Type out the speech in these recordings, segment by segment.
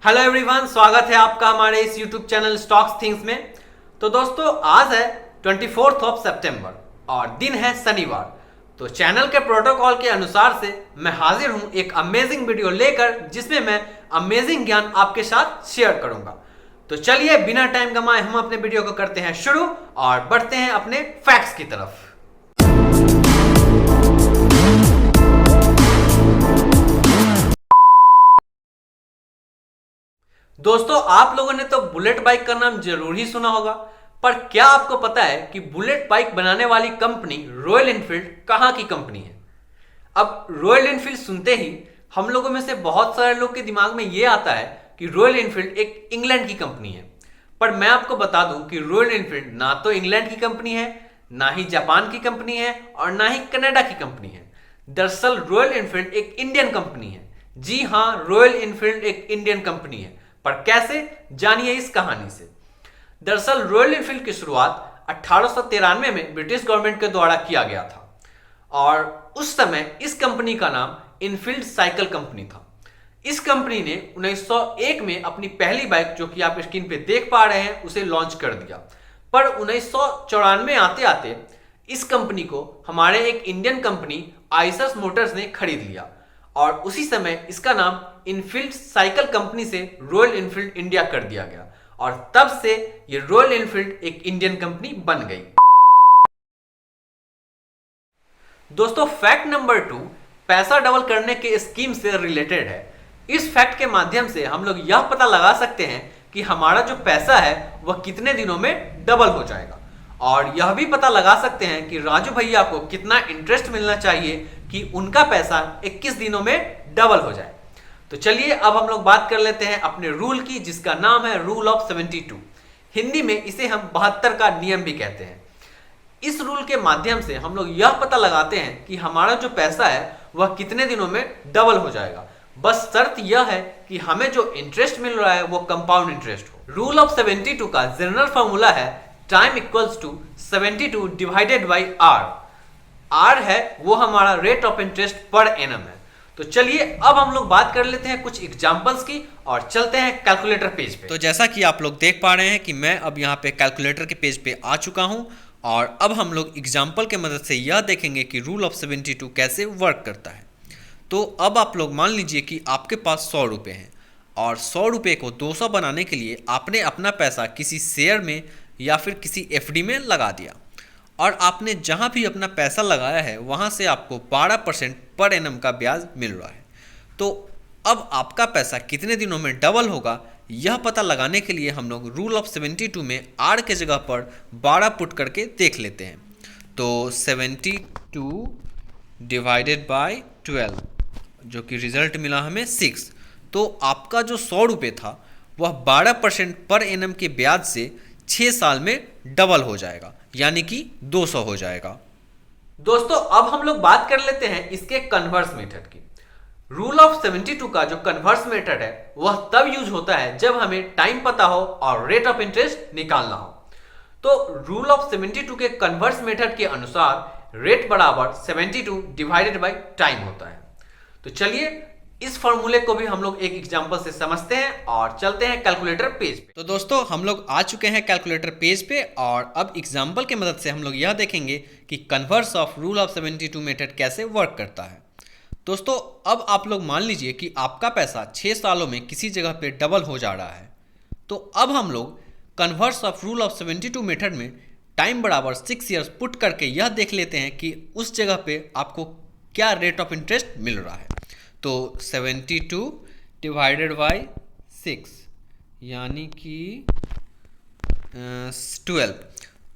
Hello everyone, स्वागत है आपका हमारे इस यूट्यूब चैनल स्टॉक्स थिंग्स में। तो दोस्तों, आज है 24 सितंबर और दिन है शनिवार। तो चैनल के प्रोटोकॉल के अनुसार से मैं हाजिर हूं एक अमेजिंग वीडियो लेकर, जिसमें मैं अमेजिंग ज्ञान आपके साथ शेयर करूंगा। तो चलिए बिना टाइम गंवाए हम अपने वीडियो को करते हैं शुरू और बढ़ते हैं अपने फैक्ट्स की तरफ। दोस्तों, आप लोगों ने तो बुलेट बाइक का नाम जरूर ही सुना होगा, पर क्या आपको पता है कि बुलेट बाइक बनाने वाली कंपनी रॉयल एनफील्ड कहां की कंपनी है? अब रॉयल एनफील्ड सुनते ही हम लोगों में से बहुत सारे लोग के दिमाग में यह आता है कि रॉयल एनफील्ड एक इंग्लैंड की कंपनी है। पर मैं आपको बता दूं कि रॉयल एनफील्ड ना तो इंग्लैंड की कंपनी है, ना ही जापान की कंपनी है और ना ही कनाडा की कंपनी है। दरअसल रॉयल एनफील्ड एक इंडियन कंपनी है। जी हां, रॉयल एनफील्ड एक इंडियन कंपनी है। पर कैसे, जानिए इस कहानी से। दरअसल रॉयल एनफील्ड की शुरुआत 1893 में ब्रिटिश गवर्नमेंट के द्वारा किया गया था और उस समय इस कंपनी का नाम इनफील्ड साइकिल कंपनी था। इस कंपनी ने 1901 में अपनी पहली बाइक, जो कि आप स्क्रीन पे देख पा रहे हैं, उसे लॉन्च कर दिया। पर 1994 आते आते इस कंपनी को हमारे एक इंडियन कंपनी आइसर मोटर्स ने खरीद लिया और उसी समय इसका नाम इनफील्ड साइकिल कंपनी से रॉयल एनफील्ड इंडिया कर दिया गया और तब से ये रॉयल एनफील्ड एक इंडियन कंपनी बन गई। दोस्तों, फैक्ट नंबर 2 पैसा डबल करने के स्कीम से रिलेटेड है। इस फैक्ट के माध्यम से हम लोग यह पता लगा सकते हैं कि हमारा जो पैसा है वह कितने दिनों में डबल हो जाएगा और यह भी पता लगा सकते हैं कि राजू भैया को कितना इंटरेस्ट मिलना चाहिए कि उनका पैसा 21 दिनों में डबल हो जाए। तो चलिए अब हम लोग बात कर लेते हैं अपने रूल की, जिसका नाम है रूल ऑफ 72। हिंदी में इसे हम 72 का नियम भी कहते हैं। इस रूल के माध्यम से हम लोग यह पता लगाते हैं कि हमारा जो पैसा है वह कितने दिनों में डबल हो जाएगा। बस शर्त यह है कि हमें जो इंटरेस्ट मिल रहा है वो कंपाउंड इंटरेस्ट हो। रूल ऑफ 72 का जनरल फॉर्मूला है time equals to 72 divided by R. R है वो हमारा rate of interest per annum है। तो चलिए अब हम लोग बात कर लेते हैं कुछ एग्जांपल्स की और चलते हैं कैलकुलेटर पेज पे। तो जैसा कि आप लोग देख पा रहे हैं कि मैं अब यहाँ पे कैलकुलेटर के पेज पे आ चुका हूँ और अब हम लोग एग्जांपल के मदद से यह देखेंगे कि रूल ऑफ 72 कैसे वर्क करता है। तो अब आप लोग मान लीजिए कि आपके पास 100 रुपये हैं और 100 रुपये को 200 बनाने के लिए आपने अपना पैसा किसी शेयर में या फिर किसी एफडी में लगा दिया और आपने जहां भी अपना पैसा लगाया है वहां से आपको 12% पर एनम का ब्याज मिल रहा है। तो अब आपका पैसा कितने दिनों में डबल होगा, यह पता लगाने के लिए हम लोग रूल ऑफ 72 में आर के जगह पर 12 पुट करके देख लेते हैं। तो 72 डिवाइडेड बाय 12, जो कि रिजल्ट मिला हमें 6। तो आपका जो 100 रुपये था वह 12% पर एनम के ब्याज से 6 साल में डबल हो जाएगा, यानी कि 200 हो जाएगा। दोस्तों, अब हम लोग बात कर लेते हैं इसके कन्वर्स मेथड की। रूल ऑफ 72 का जो कन्वर्स मेथड है वह तब यूज होता है जब हमें टाइम पता हो और रेट ऑफ इंटरेस्ट निकालना हो। तो रूल ऑफ 72 के कन्वर्स मेथड के अनुसार रेट बराबर 72 डिवाइडेड बाई टाइम होता है। तो चलिए इस फॉर्मूले को भी हम लोग एक एग्जांपल से समझते हैं और चलते हैं कैलकुलेटर पेज पे। तो दोस्तों, हम लोग आ चुके हैं कैलकुलेटर पेज पे और अब एग्जांपल की मदद से हम लोग यह देखेंगे कि converse of rule of 72 method कैसे वर्क करता है। दोस्तों, अब आप लोग मान लीजिए कि आपका पैसा 6 सालों में किसी जगह पे डबल हो जा रहा है। तो अब हम लोग converse of rule of 72 method में टाइम बराबर 6 ईयर्स पुट करके यह देख लेते हैं कि उस जगह पे आपको क्या रेट ऑफ इंटरेस्ट मिल रहा है। तो 72 डिवाइडेड बाई 6 यानी कि 12।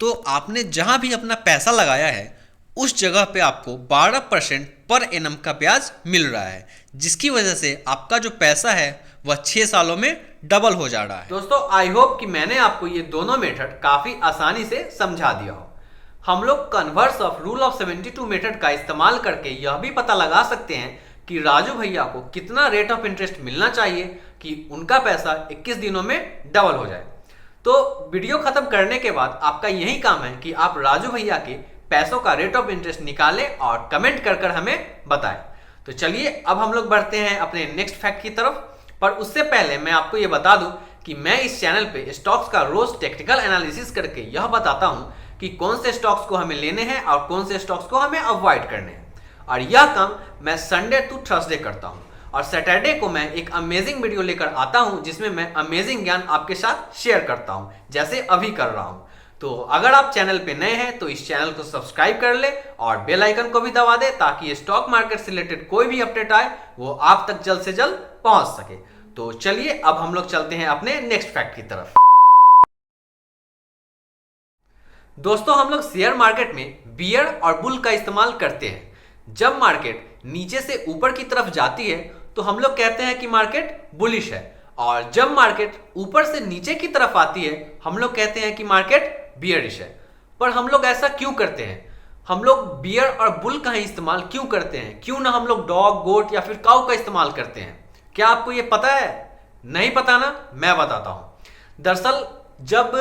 तो आपने जहां भी अपना पैसा लगाया है उस जगह पे आपको 12% पर एनम का ब्याज मिल रहा है, जिसकी वजह से आपका जो पैसा है वह 6 सालों में डबल हो जा रहा है। दोस्तों, आई होप कि मैंने आपको ये दोनों मेथड काफी आसानी से समझा दिया हो। हम लोग converse of rule of 72 method का इस्तेमाल करके यह भी पता लगा सकते हैं कि राजू भैया को कितना रेट ऑफ इंटरेस्ट मिलना चाहिए कि उनका पैसा 21 दिनों में डबल हो जाए। तो वीडियो खत्म करने के बाद आपका यही काम है कि आप राजू भैया के पैसों का रेट ऑफ इंटरेस्ट निकालें और कमेंट कर हमें बताएं। तो चलिए अब हम लोग बढ़ते हैं अपने नेक्स्ट फैक्ट की तरफ पर उससे पहले मैं आपको ये बता दूं कि मैं इस चैनल पे स्टॉक्स का रोज टेक्निकल एनालिसिस करके यह बताता हूं कि कौन से स्टॉक्स को हमें लेने हैं और कौन से स्टॉक्स को हमें अवॉइड करने हैं। और यह काम मैं संडे टू थर्सडे करता हूं और सैटरडे को मैं एक अमेजिंग वीडियो लेकर आता हूं जिसमें मैं अमेजिंग ज्ञान आपके साथ शेयर करता हूं, जैसे अभी कर रहा हूं। तो अगर आप चैनल पे नए हैं तो इस चैनल को सब्सक्राइब कर ले और बेल आइकन को भी दबा दे ताकि स्टॉक मार्केट से रिलेटेड कोई भी अपडेट आए वो आप तक जल्द से जल्द पहुंच सके। तो चलिए अब हम लोग चलते हैं अपने नेक्स्ट फैक्ट की तरफ। दोस्तों, हम लोग शेयर मार्केट में बियर और बुल का इस्तेमाल करते हैं। जब मार्केट नीचे से ऊपर की तरफ जाती है तो हम लोग कहते हैं कि मार्केट बुलिश है, और जब मार्केट ऊपर से नीचे की तरफ आती है हम लोग कहते हैं कि मार्केट बियरिश है। पर हम लोग ऐसा क्यों करते हैं? हम लोग बियर और बुल का ही इस्तेमाल क्यों करते हैं? क्यों ना हम लोग डॉग, गोट या फिर काऊ का इस्तेमाल करते हैं? क्या आपको ये पता है? नहीं पता ना, मैं बताता हूं। दरअसल जब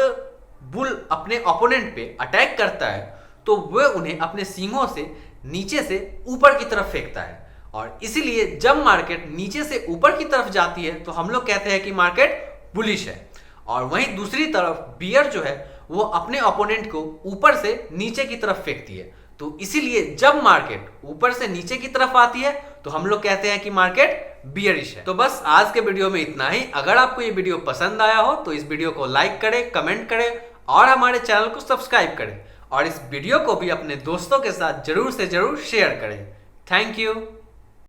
बुल अपने ओपोनेंट पे अटैक करता है तो वह उन्हें अपने सींगों से नीचे से ऊपर की तरफ फेंकता है, और इसीलिए जब मार्केट नीचे से ऊपर की तरफ जाती है तो हम लोग कहते हैं कि मार्केट बुलिश है। और वहीं दूसरी तरफ बियर जो है वो अपने ओपोनेंट को ऊपर से नीचे की तरफ फेंकती है, तो इसीलिए जब मार्केट ऊपर से नीचे की तरफ आती है तो हम लोग कहते हैं कि मार्केट बियरिश है। तो बस आज के वीडियो में इतना ही। अगर आपको ये वीडियो पसंद आया हो तो इस वीडियो को लाइक करें, कमेंट करें और हमारे चैनल को सब्सक्राइब करें, और इस वीडियो को भी अपने दोस्तों के साथ जरूर से जरूर शेयर करें। Thank you.